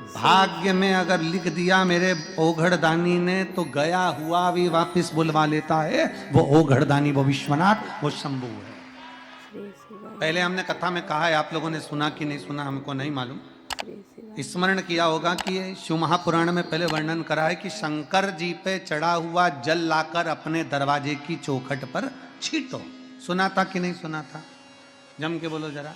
भाग्य में अगर लिख दिया मेरे ओघड़दानी ने तो गया हुआ भी वापस बुलवा लेता है। वो ओघड़दानी, वो विश्वनाथ, वो शंभू है। पहले हमने कथा में कहा है, आप लोगों ने सुना कि नहीं सुना हमको नहीं मालूम। स्मरण किया होगा कि शिव महापुराण में पहले वर्णन करा है कि शंकर जी पे चढ़ा हुआ जल लाकर अपने दरवाजे की चौखट पर छींटो। सुना था कि नहीं सुना था? जम के बोलो जरा।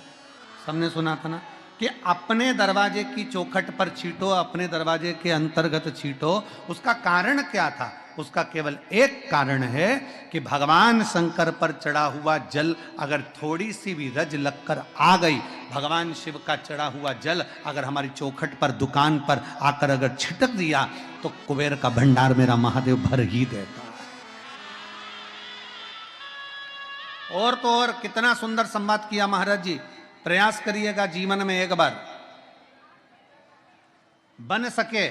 सबने सुना था ना कि अपने दरवाजे की चौखट पर छींटो, अपने दरवाजे के अंतर्गत छींटो। उसका कारण क्या था? उसका केवल एक कारण है कि भगवान शंकर पर चढ़ा हुआ जल अगर थोड़ी सी भी रज लगकर आ गई, भगवान शिव का चढ़ा हुआ जल अगर हमारी चौखट पर, दुकान पर आकर अगर छिटक दिया तो कुबेर का भंडार मेरा महादेव भर ही देता। और तो और कितना सुंदर संवाद किया महाराज जी। प्रयास करिएगा जीवन में एक बार, बन सके,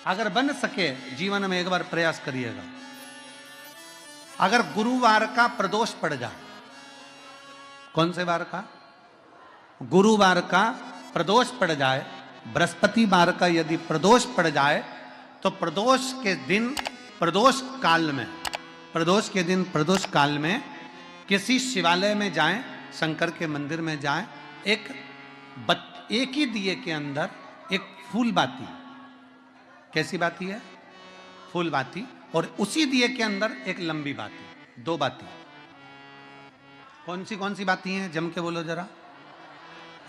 अगर बन सके जीवन में एक बार प्रयास करिएगा। अगर गुरुवार का प्रदोष पड़ जाए, कौन से वार का? गुरुवार का प्रदोष पड़ जाए, बृहस्पतिवार का यदि प्रदोष पड़ जाए तो प्रदोष के दिन, प्रदोष काल में, प्रदोष के दिन, प्रदोष काल में किसी शिवालय में जाएं, शंकर के मंदिर में जाएं, एक ही दिए के अंदर एक फूल बाती, कैसी बाती है? फूल बाती, और उसी दिए के अंदर एक लंबी बाती, दो बाती। कौन सी बाती हैं? जम के बोलो जरा।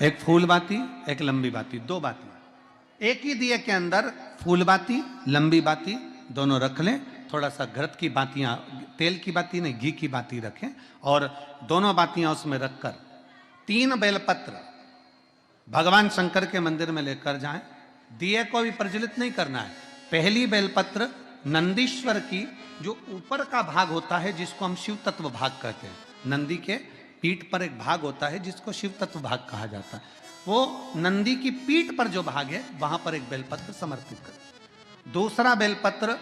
एक फूल बाती, एक लंबी बाती, दो बाती। एक ही दिए के अंदर फूल बाती, लंबी बाती दोनों रख लें। थोड़ा सा घृत की बातियां, तेल की बाती नहीं, घी की बाती रखें, और दोनों बातियां उसमें रखकर 3 बेलपत्र भगवान शंकर के मंदिर में लेकर जाएं। दिए को भी प्रज्वलित नहीं करना है। पहली बेलपत्र नंदीश्वर की जो ऊपर का भाग होता है, जिसको हम शिव तत्व भाग कहते हैं, नंदी के पीठ पर एक भाग होता है जिसको शिव तत्व भाग कहा जाता है, वो नंदी की पीठ पर जो भाग है वहां पर एक बेलपत्र समर्पित करें। दूसरा बेलपत्र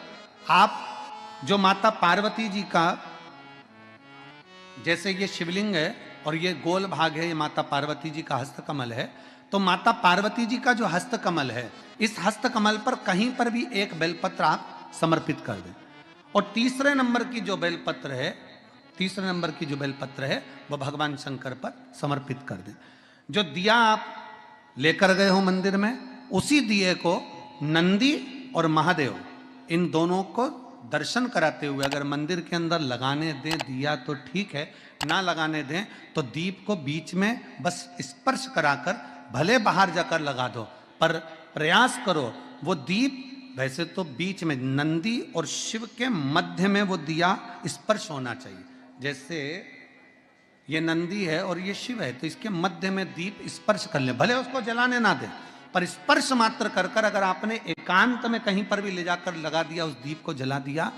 आप जो माता पार्वती जी का, जैसे ये शिवलिंग है और ये गोल भाग है, ये माता पार्वती जी का हस्तकमल है, तो माता पार्वती जी का जो हस्तकमल है, इस हस्तकमल पर कहीं पर भी एक बेलपत्र आप समर्पित कर दें। और तीसरे नंबर की जो बेलपत्र है, तीसरे नंबर की जो बेलपत्र है वो भगवान शंकर पर समर्पित कर दें। जो दिया आप लेकर गए हो मंदिर में, उसी दिए को नंदी और महादेव इन दोनों को दर्शन कराते हुए अगर मंदिर के अंदर लगाने दें दिया तो ठीक है, ना लगाने दें तो दीप को बीच में बस स्पर्श कराकर भले बाहर जाकर लगा दो, पर प्रयास करो वो दीप, वैसे तो बीच में नंदी और शिव के मध्य में वो दिया स्पर्श होना चाहिए। जैसे ये नंदी है और ये शिव है, तो इसके मध्य में दीप स्पर्श कर ले, भले उसको जलाने ना दे, पर स्पर्श मात्र कर कर अगर आपने एकांत में कहीं पर भी ले जाकर लगा दिया, उस दीप को जला दिया,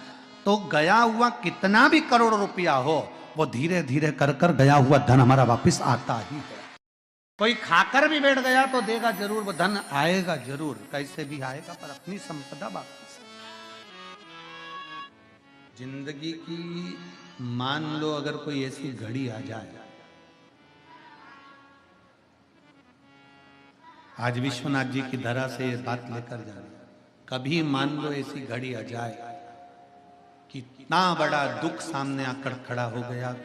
तो गया हुआ कितना भी करोड़ रुपया हो, वो धीरे धीरे कर कर गया हुआ धन हमारा वापस आता ही है। कोई खाकर भी बैठ गया तो देगा जरूर, वो धन आएगा जरूर, कैसे भी आएगा, पर अपनी संपदा वापस। जिंदगी की मान लो अगर कोई ऐसी घड़ी आ जाए, आज विश्वनाथ जी की धरा से ये बात लेकर जा रहे, कभी मान लो ऐसी घड़ी आ जाए कि इतना बड़ा दुख सामने आकर खड़ा हो गया,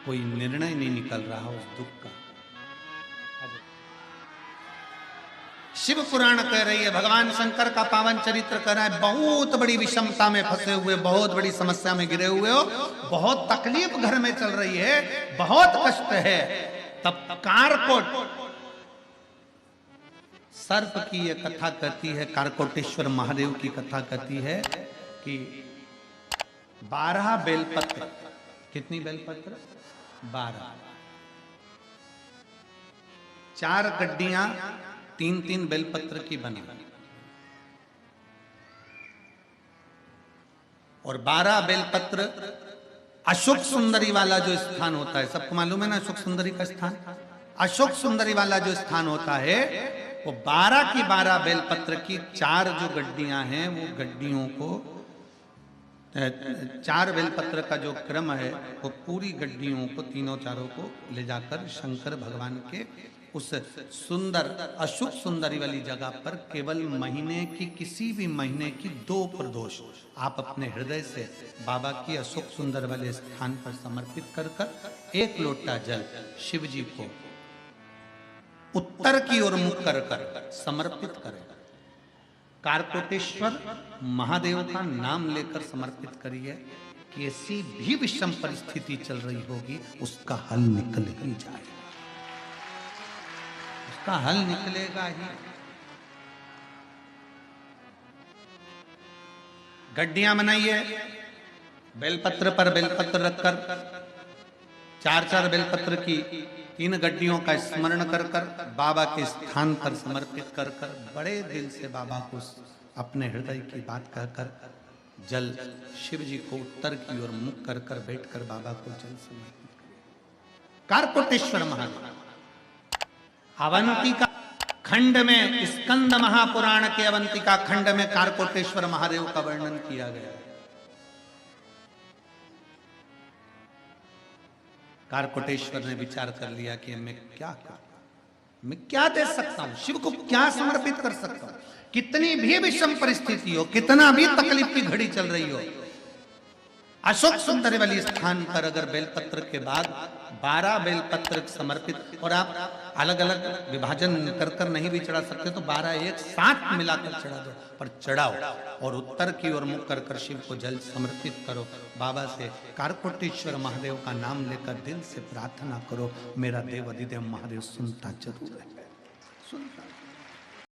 कोई निर्णय नहीं निकल रहा उस दुख का। शिव पुराण कह रही है, भगवान शंकर का पावन चरित्र कर रहा है, बहुत बड़ी विषमता में फंसे हुए, बहुत बड़ी समस्या में गिरे हुए हो, बहुत तकलीफ घर में चल रही है, बहुत कष्ट है, तब कारकोट सर्प की यह कथा कहती है, कारकोटेश्वर महादेव की कथा कहती है कि 12 बेलपत्र, कितनी बेलपत्र? 12, 4 गड्डियां 3-3 बेलपत्र की बनी, और 12 बेलपत्र अशोक सुंदरी वाला जो स्थान होता है, सबको मालूम है ना अशोक सुंदरी का स्थान? अशोक सुंदरी वाला जो स्थान होता है, वो 12 की 12 बेलपत्र की 4 जो गड्डियां हैं, वो गड्डियों को 4 बेलपत्र का जो क्रम है, वो पूरी गड्डियों को, तीनों चारों को ले जाकर शंकर भगवान के उस सुंदर अशुभ सुंदरी वाली जगह पर केवल महीने की किसी भी महीने की 2 प्रदोष आप अपने हृदय से बाबा की अशुभ सुंदर वाले स्थान पर समर्पित कर कर 1 लोटा जल शिव जी को उत्तर की ओर मुख कर कर समर्पित करें। कारकोटेश्वर महादेव का नाम लेकर समर्पित करिए। कैसी भी विषम परिस्थिति चल रही होगी उसका हल निकल ही जाए, उसका हल निकलेगा ही। गड्डियां बनाइए, बेलपत्र पर बेलपत्र रखकर 4-4 बेलपत्र की 3 गड्डियों का स्मरण कर कर बाबा के स्थान पर समर्पित कर कर बड़े दिल से बाबा को अपने हृदय की बात कहकर जल शिव जी को उत्तर की ओर मुख कर कर बैठकर बाबा को जल समर्पित करें। कारकोटेश्वर महादेव अवंतिका खंड में, स्कंद महापुराण के अवंतिका खंड में कारकोटेश्वर महादेव का वर्णन किया गया है। कारकोटेश्वर ने विचार कर लिया कि मैं क्या करूं, मैं क्या दे सकता हूं, शिव को क्या समर्पित कर सकता हूं। कितनी भी विषम परिस्थिति हो, कितना भी तकलीफ की घड़ी चल रही हो, अशोक सुंदर वाली स्थान पर अगर बेलपत्र के बाद 12 बेलपत्र समर्पित, और आप अलग अलग विभाजन कर कर नहीं भी चढ़ा सकते तो 12 एक साथ मिलाकर चढ़ा दो, पर चढ़ाओ और उत्तर की ओर मुख कर कर शिव को जल समर्पित करो। बाबा से कारकोटेश्वर महादेव का नाम लेकर दिल से प्रार्थना करो, मेरा देव अधिदेव महादेव सुनता जरूर है, सुनता।